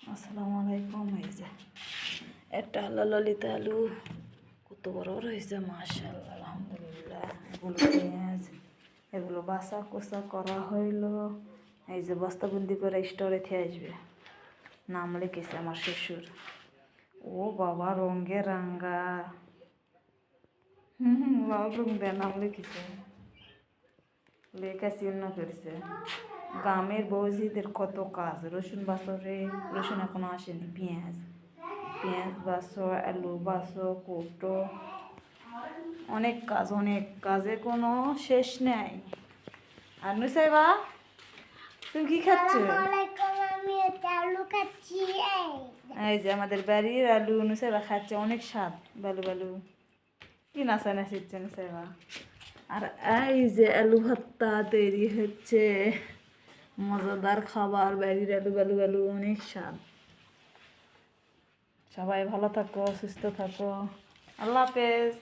আসসালামু আলাইকুম। এই যে একটা আল্লাহ ললিতা আলু কত বড় বড় হয়েছে, মাশাআল্লাহ, আলহামদুলিল্লাহ। এগুলো পেঁয়াজ, এগুলো বাসা কোসা করা হইল। এই যে বস্তাবন্দি করে স্টোরে থেকে আসবে। নাম লিখেছে আমার শ্বশুর। ও বাবা, রঙে রাঙ্গা। লাল রঙ দেয় নাম লিখেছে, লেখা চিহ্ন করেছে। গ্রামের বৌজিদের কত কাজ। রসুন বাসরে, রসুন এখনো আসেনি। পেঁয়াজ বাসো, আলু বাসো, কুটো, অনেক কাজ, অনেক কাজে কোনো শেষ নেই। আর নুসাইবা, তুমি কি খাচ্ছ? এই যে আমাদের বাড়ির আলু নুসাইবা খাচ্ছে, অনেক স্বাদ। বালু বালু কি নাচা নাচিচ্ছে নুসাইবা। আর এই যে আলু ভর্তা তৈরি হচ্ছে, মজাদার খাবার। বাড়ির আলু বালু বালু, অনেক স্বাদ। সবাই ভালো থাকো, সুস্থ থাকো। আল্লাহ হাফেজ।